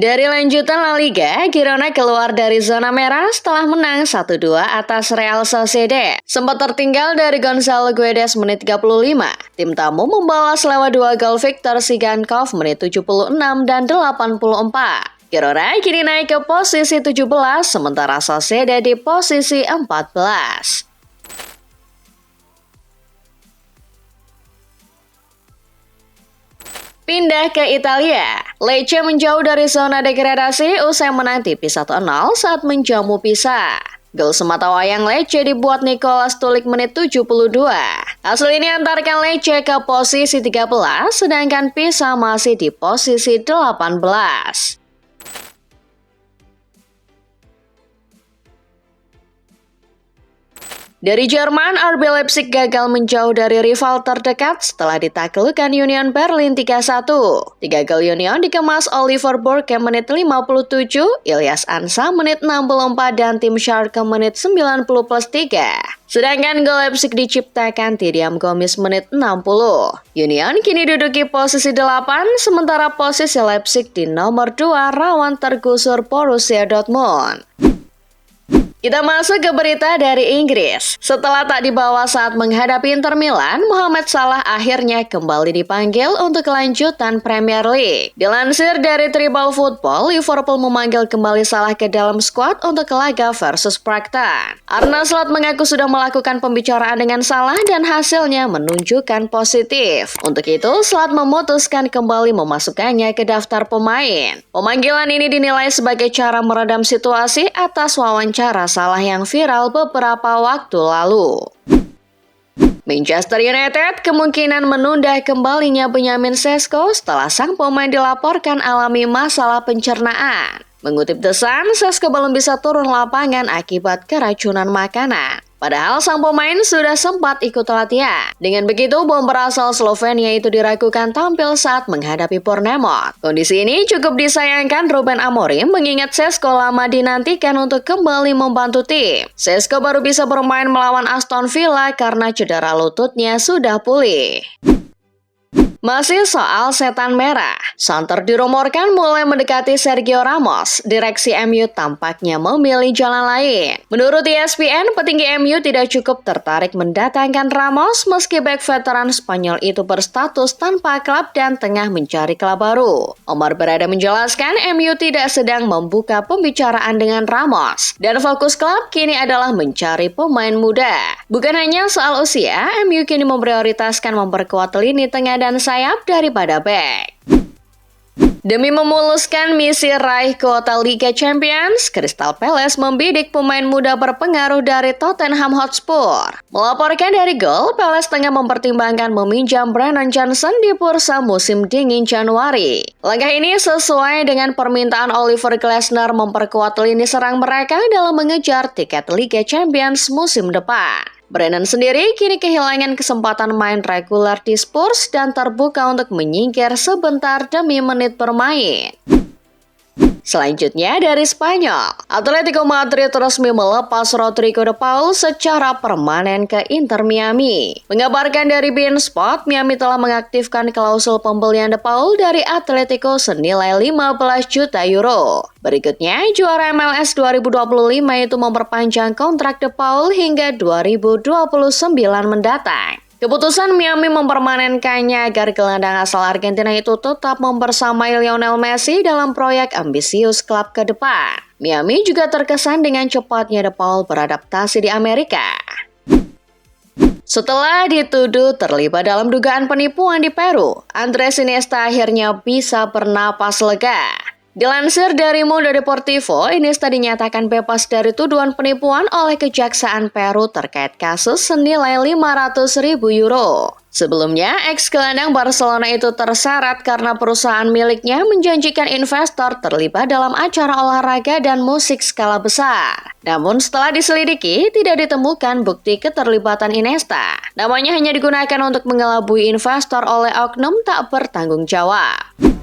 Dari lanjutan La Liga, Girona keluar dari zona merah setelah menang 1-2 atas Real Sociedad. Sempat tertinggal dari Gonzalo Guedes menit 35. Tim tamu membalas lewat 2 gol Viktor Sigankov menit 76 dan 84. Girona kini naik ke posisi 17, sementara Sociedad di posisi 14. Pindah ke Italia, Lecce menjauh dari zona degradasi usai menang tipis 1-0 saat menjamu Pisa. Gol sematawayang Lecce dibuat Nicolas Tulik menit 72. Hasil ini antarkan Lecce ke posisi 13, sedangkan Pisa masih di posisi 18. Dari Jerman, RB Leipzig gagal menjauh dari rival terdekat setelah ditaklukkan Union Berlin 3-1. 3 gol Union dikemas Oliver Burke menit 57, Ilyas Ansa menit 64, dan Tim Schalke menit 90+3. Sedangkan gol Leipzig diciptakan Tidiam Gomis menit 60. Union kini duduki posisi 8, sementara posisi Leipzig di nomor 2 rawan tergusur Borussia Dortmund. Kita masuk ke berita dari Inggris. Setelah tak dibawa saat menghadapi Inter Milan, Mohamed Salah akhirnya kembali dipanggil untuk kelanjutan Premier League. Dilansir dari Tribal Football, Liverpool memanggil kembali Salah ke dalam skuad untuk laga versus Brighton. Arne Slot mengaku sudah melakukan pembicaraan dengan Salah dan hasilnya menunjukkan positif. Untuk itu, Slot memutuskan kembali memasukkannya ke daftar pemain. Pemanggilan ini dinilai sebagai cara meredam situasi atas wawancara Salah yang viral beberapa waktu lalu. Manchester United kemungkinan menunda kembalinya Benjamin Sesko setelah sang pemain dilaporkan alami masalah pencernaan. Mengutip The Sun, Sesko belum bisa turun lapangan akibat keracunan makanan. Padahal sang pemain sudah sempat ikut latihan. Dengan begitu, bomber asal Slovenia itu diragukan tampil saat menghadapi Bournemouth. Kondisi ini cukup disayangkan Ruben Amorim mengingat Sesko lama dinantikan untuk kembali membantu tim. Sesko baru bisa bermain melawan Aston Villa karena cedera lututnya sudah pulih. Masih soal setan merah, Santer dirumorkan mulai mendekati Sergio Ramos. Direksi MU tampaknya memilih jalan lain. Menurut ESPN, petinggi MU tidak cukup tertarik mendatangkan Ramos meski bek veteran Spanyol itu berstatus tanpa klub dan tengah mencari klub baru. Omar Berada menjelaskan MU tidak sedang membuka pembicaraan dengan Ramos dan fokus klub kini adalah mencari pemain muda. Bukan hanya soal usia, MU kini memprioritaskan memperkuat lini tengah dan sayap daripada bek. Demi memuluskan misi raih kuota Liga Champions, Crystal Palace membidik pemain muda berpengaruh dari Tottenham Hotspur. Melaporkan dari Goal, Palace tengah mempertimbangkan meminjam Brennan Johnson di bursa musim dingin Januari. Langkah ini sesuai dengan permintaan Oliver Glasner memperkuat lini serang mereka dalam mengejar tiket Liga Champions musim depan. Brennan sendiri kini kehilangan kesempatan main reguler di Spurs dan terbuka untuk menyingkir sebentar demi menit bermain. Selanjutnya dari Spanyol, Atletico Madrid resmi melepas Rodrigo de Paul secara permanen ke Inter Miami. Mengabarkan dari beIN Sport, Miami telah mengaktifkan klausul pembelian de Paul dari Atletico senilai 15 juta euro. Berikutnya, juara MLS 2025 itu memperpanjang kontrak de Paul hingga 2029 mendatang. Keputusan Miami mempermanenkannya agar gelandang asal Argentina itu tetap membersamai Lionel Messi dalam proyek ambisius klub ke depan. Miami juga terkesan dengan cepatnya de Paul beradaptasi di Amerika. Setelah dituduh terlibat dalam dugaan penipuan di Peru, Andres Iniesta akhirnya bisa bernapas lega. Dilansir dari Mundo Deportivo, Iniesta dinyatakan bebas dari tuduhan penipuan oleh Kejaksaan Peru terkait kasus senilai 500.000 euro. Sebelumnya, ex-gelandang Barcelona itu terseret karena perusahaan miliknya menjanjikan investor terlibat dalam acara olahraga dan musik skala besar. Namun setelah diselidiki, tidak ditemukan bukti keterlibatan Iniesta. Namanya hanya digunakan untuk mengelabui investor oleh oknum tak bertanggung jawab.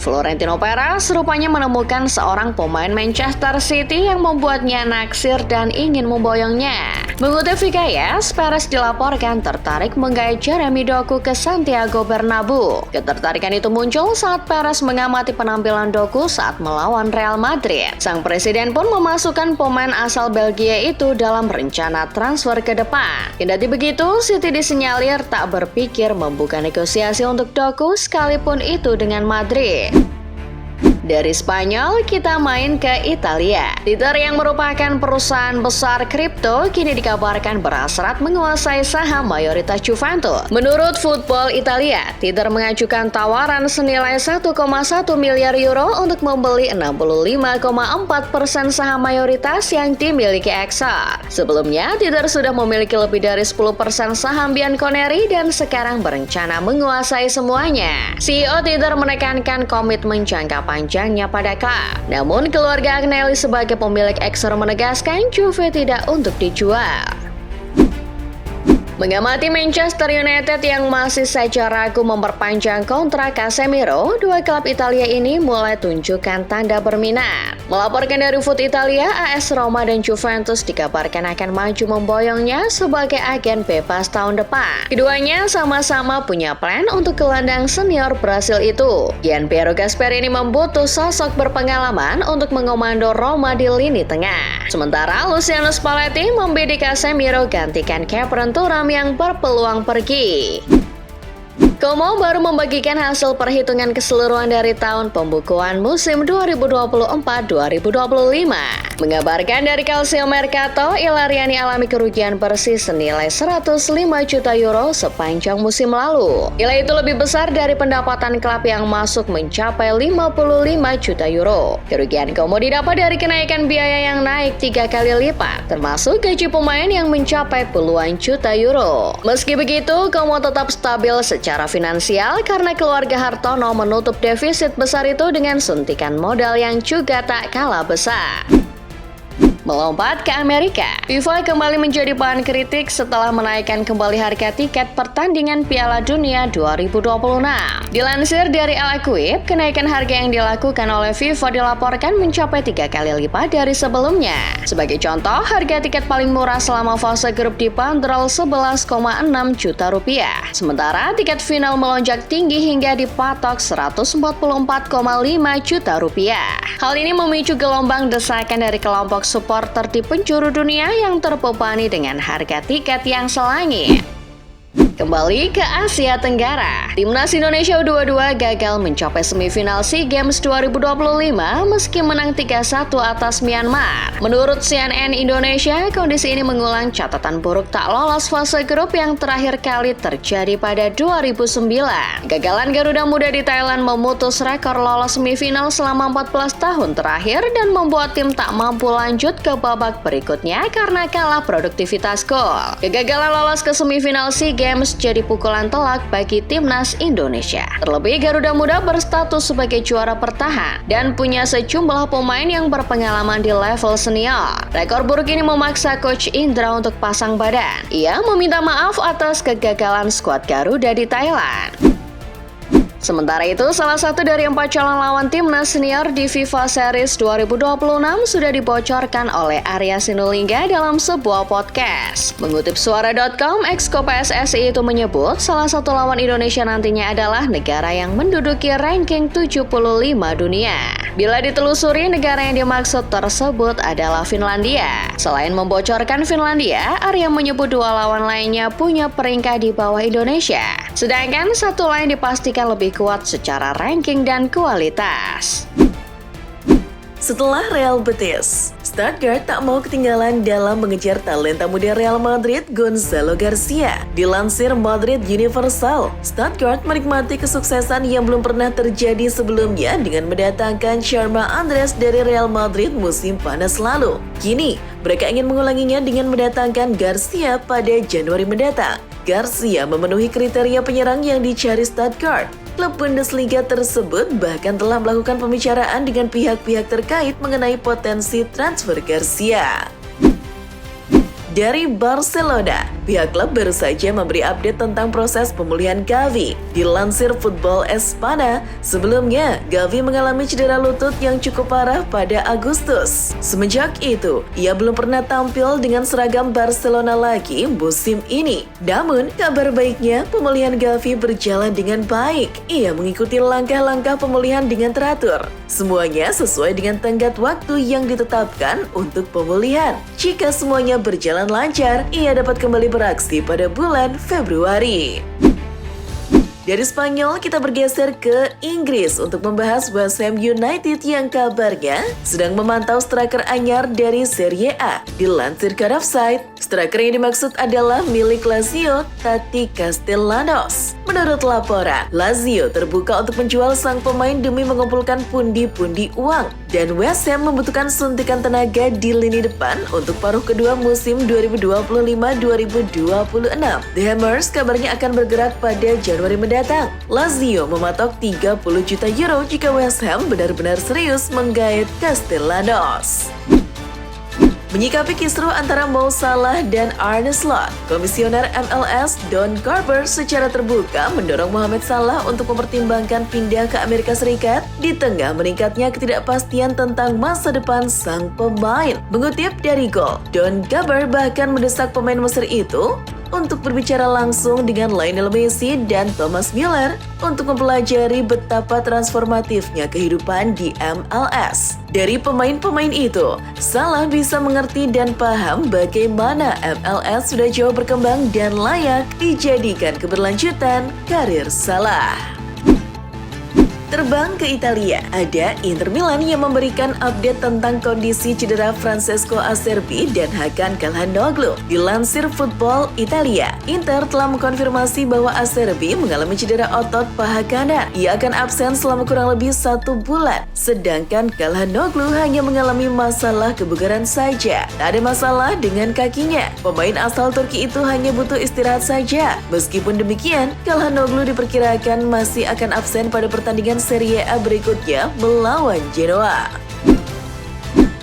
Florentino Perez rupanya menemukan seorang pemain Manchester City yang membuatnya naksir dan ingin memboyongnya. Mengutip Vikayas, Perez dilaporkan tertarik menggait Jeremy Doku ke Santiago Bernabeu. Ketertarikan itu muncul saat Perez mengamati penampilan Doku saat melawan Real Madrid. Sang presiden pun memasukkan pemain asal Belgia itu dalam rencana transfer ke depan. Kendati begitu, City disinyalir tak berpikir membuka negosiasi untuk Doku sekalipun itu dengan Madrid. Dari Spanyol, kita main ke Italia. Tether yang merupakan perusahaan besar kripto kini dikabarkan berhasrat menguasai saham mayoritas Juventus. Menurut Football Italia, Tether mengajukan tawaran senilai 1,1 miliar euro untuk membeli 65,4% saham mayoritas yang dimiliki Exor. Sebelumnya, Tether sudah memiliki lebih dari 10% saham Bianconeri dan sekarang berencana menguasai semuanya. CEO Tether menekankan komitmen jangka panjangnya pada klub. Namun keluarga Agnelli sebagai pemilik Exor menegaskan Juve tidak untuk dijual. Mengamati Manchester United yang masih saja ragu memperpanjang kontrak Casemiro, dua klub Italia ini mulai tunjukkan tanda berminat. Melaporkan dari Foot Italia, AS Roma dan Juventus dikabarkan akan maju memboyongnya sebagai agen bebas tahun depan. Keduanya sama-sama punya plan untuk gelandang senior Brasil itu. Gianpiero Gasperini membutuh sosok berpengalaman untuk mengomando Roma di lini tengah. Sementara Luciano Spalletti membidik Casemiro gantikan Kevin Thuram yang berpeluang pergi. Como baru membagikan hasil perhitungan keseluruhan dari tahun pembukuan musim 2024-2025. Mengabarkan dari Calcio Mercato, Ilariani alami kerugian bersih senilai 105 juta euro sepanjang musim lalu. Nilai itu lebih besar dari pendapatan klub yang masuk mencapai 55 juta euro. Kerugian Como didapat dari kenaikan biaya yang naik 3 kali lipat, termasuk gaji pemain yang mencapai puluhan juta euro. Meski begitu, Como tetap stabil secara finansial karena keluarga Hartono menutup defisit besar itu dengan suntikan modal yang juga tak kalah besar. Melompat ke Amerika, FIFA kembali menjadi bahan kritik setelah menaikkan kembali harga tiket pertandingan Piala Dunia 2026. Dilansir dari El Equipe, kenaikan harga yang dilakukan oleh FIFA dilaporkan mencapai 3 kali lipat dari sebelumnya. Sebagai contoh, harga tiket paling murah selama fase grup dibanderol 11,6 juta rupiah. Sementara tiket final melonjak tinggi hingga dipatok 144,5 juta rupiah. Hal ini memicu gelombang desakan dari kelompok supporter di penjuru dunia yang terbebani dengan harga tiket yang selangit. Kembali ke Asia Tenggara, Timnas Indonesia U22 gagal mencapai semifinal SEA Games 2025 meski menang 3-1 atas Myanmar. Menurut CNN Indonesia, kondisi ini mengulang catatan buruk tak lolos fase grup yang terakhir kali terjadi pada 2009. Kegagalan Garuda Muda di Thailand memutus rekor lolos semifinal selama 14 tahun terakhir dan membuat tim tak mampu lanjut ke babak berikutnya karena kalah produktivitas gol. Kegagalan lolos ke semifinal SEA Games jadi pukulan telak bagi Timnas Indonesia. Terlebih Garuda Muda berstatus sebagai juara bertahan dan punya sejumlah pemain yang berpengalaman di level senior. Rekor buruk ini memaksa Coach Indra untuk pasang badan. Ia meminta maaf atas kegagalan skuad Garuda di Thailand. Sementara itu, salah satu dari 4 calon lawan timnas senior di FIFA Series 2026 sudah dibocorkan oleh Arya Sinulinga dalam sebuah podcast. Mengutip suara.com, Exco PSSI itu menyebut salah satu lawan Indonesia nantinya adalah negara yang menduduki ranking 75 dunia. Bila ditelusuri, negara yang dimaksud tersebut adalah Finlandia. Selain membocorkan Finlandia, Arya menyebut 2 lawan lainnya punya peringkat di bawah Indonesia. Sedangkan satu lain dipastikan lebih kuat secara ranking dan kualitas. Setelah Real Betis, Stuttgart tak mau ketinggalan dalam mengejar talenta muda Real Madrid Gonzalo Garcia. Dilansir Madrid Universal, Stuttgart menikmati kesuksesan yang belum pernah terjadi sebelumnya dengan mendatangkan Sharma Andres dari Real Madrid musim panas lalu. Kini, mereka ingin mengulanginya dengan mendatangkan Garcia pada Januari mendatang. Garcia memenuhi kriteria penyerang yang dicari Stuttgart. Klub Bundesliga tersebut bahkan telah melakukan pembicaraan dengan pihak-pihak terkait mengenai potensi transfer Garcia. Dari Barcelona, pihak klub baru saja memberi update tentang proses pemulihan Gavi. Dilansir Football Espana, sebelumnya Gavi mengalami cedera lutut yang cukup parah pada Agustus. Semenjak itu, ia belum pernah tampil dengan seragam Barcelona lagi musim ini. Namun, kabar baiknya pemulihan Gavi berjalan dengan baik. Ia mengikuti langkah-langkah pemulihan dengan teratur. Semuanya sesuai dengan tenggat waktu yang ditetapkan untuk pemulihan. Jika semuanya berjalan lancar, ia dapat kembali beraksi pada bulan Februari. Dari Spanyol, kita bergeser ke Inggris untuk membahas West Ham United yang kabarnya sedang memantau striker anyar dari Serie A. Dilansir Offside, striker yang dimaksud adalah milik Lazio, Tati Castellanos. Menurut laporan, Lazio terbuka untuk menjual sang pemain demi mengumpulkan pundi-pundi uang. Dan West Ham membutuhkan suntikan tenaga di lini depan untuk paruh kedua musim 2025-2026. The Hammers kabarnya akan bergerak pada Januari mendatang. Lazio mematok 30 juta euro jika West Ham benar-benar serius menggait Castellanos. Menyikapi kisruh antara Mo Salah dan Arne Slot, Komisioner MLS Don Garber secara terbuka mendorong Mohamed Salah untuk mempertimbangkan pindah ke Amerika Serikat di tengah meningkatnya ketidakpastian tentang masa depan sang pemain. Mengutip dari Goal, Don Garber bahkan mendesak pemain Mesir itu untuk berbicara langsung dengan Lionel Messi dan Thomas Müller untuk mempelajari betapa transformatifnya kehidupan di MLS. Dari pemain-pemain itu, Salah bisa mengerti dan paham bagaimana MLS sudah jauh berkembang dan layak dijadikan keberlanjutan karir Salah. Terbang ke Italia, ada Inter Milan yang memberikan update tentang kondisi cedera Francesco Acerbi dan Hakan Calhanoglu. Dilansir Football Italia, Inter telah mengkonfirmasi bahwa Acerbi mengalami cedera otot paha kanan. Ia akan absen selama kurang lebih 1 bulan, sedangkan Calhanoglu hanya mengalami masalah kebugaran saja. Tak ada masalah dengan kakinya. Pemain asal Turki itu hanya butuh istirahat saja. Meskipun demikian, Calhanoglu diperkirakan masih akan absen pada pertandingan Serie A berikutnya melawan Genoa.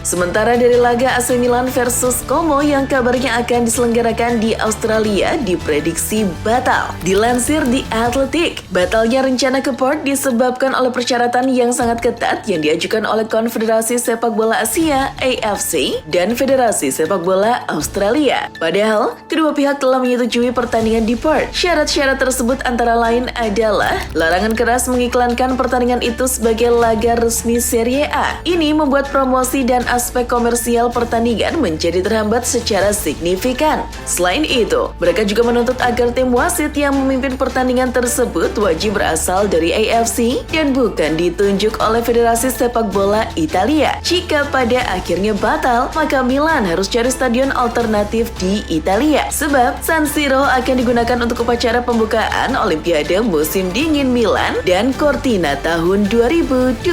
Sementara dari laga AC Milan versus Como yang kabarnya akan diselenggarakan di Australia diprediksi batal. Dilansir The Athletic, batalnya rencana ke Perth disebabkan oleh persyaratan yang sangat ketat yang diajukan oleh Konfederasi Sepak Bola Asia (AFC) dan Federasi Sepak Bola Australia. Padahal, kedua pihak telah menyetujui pertandingan di Perth. Syarat-syarat tersebut antara lain adalah larangan keras mengiklankan pertandingan itu sebagai laga resmi Serie A. Ini membuat promosi dan aspek komersial pertandingan menjadi terhambat secara signifikan. Selain itu, mereka juga menuntut agar tim wasit yang memimpin pertandingan tersebut wajib berasal dari AFC dan bukan ditunjuk oleh Federasi Sepak Bola Italia. Jika pada akhirnya batal, maka Milan harus cari stadion alternatif di Italia. Sebab San Siro akan digunakan untuk upacara pembukaan Olimpiade musim dingin Milan dan Cortina tahun 2026.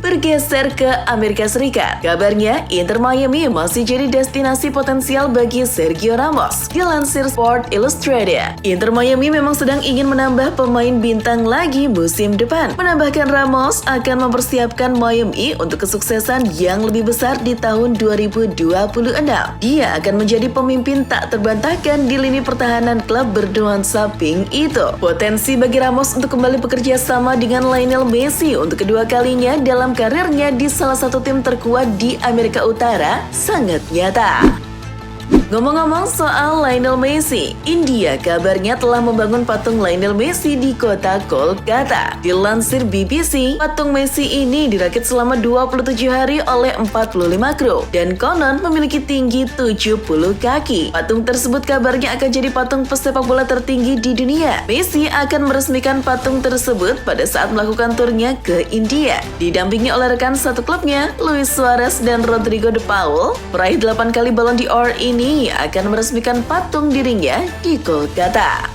Bergeser ke Amerika Serikat, kabarnya Inter Miami masih jadi destinasi potensial bagi Sergio Ramos. Dilansir Sport Illustrated, Inter Miami memang sedang ingin menambah pemain bintang lagi musim depan. Menambahkan Ramos akan mempersiapkan Miami untuk kesuksesan yang lebih besar di tahun 2026. Dia akan menjadi pemimpin tak terbantahkan di lini pertahanan klub bernuansa pink itu. Potensi bagi Ramos untuk kembali bekerja sama dengan Lionel Messi untuk kedua kalinya dalam karirnya di salah satu tim terkuat di Amerika Utara sangat nyata. Ngomong-ngomong soal Lionel Messi, India kabarnya telah membangun patung Lionel Messi di kota Kolkata. Dilansir BBC, patung Messi ini dirakit selama 27 hari oleh 45 kru dan konon memiliki tinggi 70 kaki. Patung tersebut kabarnya akan jadi patung pesepak bola tertinggi di dunia. Messi akan meresmikan patung tersebut pada saat melakukan turnya ke India. Didampingi oleh rekan satu klubnya, Luis Suarez dan Rodrigo de Paul, peraih 8 kali Ballon d'Or ini akan meresmikan patung dirinya di Kolkata.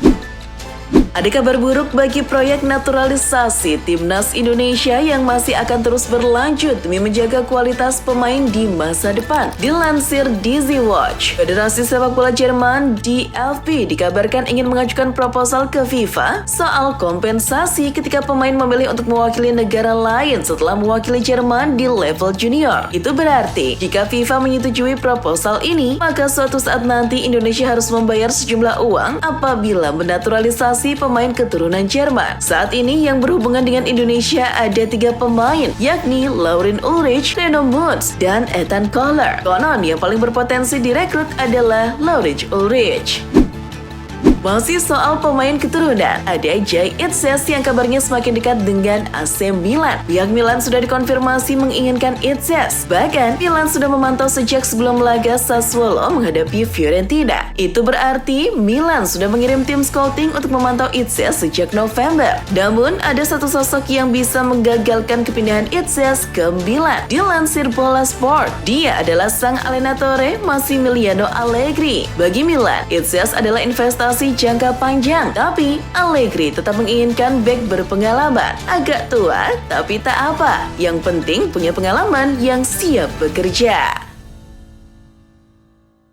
Ada kabar buruk bagi proyek naturalisasi Timnas Indonesia yang masih akan terus berlanjut demi menjaga kualitas pemain di masa depan. Dilansir Dizzy Watch, Federasi Sepak Bola Jerman DFB dikabarkan ingin mengajukan proposal ke FIFA soal kompensasi ketika pemain memilih untuk mewakili negara lain setelah mewakili Jerman di level junior. Itu berarti, jika FIFA menyetujui proposal ini, maka suatu saat nanti Indonesia harus membayar sejumlah uang apabila menaturalisasi pemain keturunan Jerman. Saat ini yang berhubungan dengan Indonesia ada 3 pemain, yakni Laurin Ulrich, Reno Munz, dan Ethan Koller. Konon yang paling berpotensi direkrut adalah Laurin Ulrich. Masih soal pemain keturunan, ada Jay Itzes yang kabarnya semakin dekat dengan AC Milan. Pihak Milan sudah dikonfirmasi menginginkan Itzes. Bahkan, Milan sudah memantau sejak sebelum laga Sassuolo menghadapi Fiorentina. Itu berarti Milan sudah mengirim tim scouting untuk memantau Itzes sejak November. Namun, ada satu sosok yang bisa menggagalkan kepindahan Itzes ke Milan. Dilansir Bola Sport, dia adalah sang allenatore Massimiliano Allegri. Bagi Milan, Itzes adalah investasi jangka panjang, tapi Allegri tetap menginginkan bek berpengalaman. Agak tua, tapi tak apa. Yang penting punya pengalaman yang siap bekerja.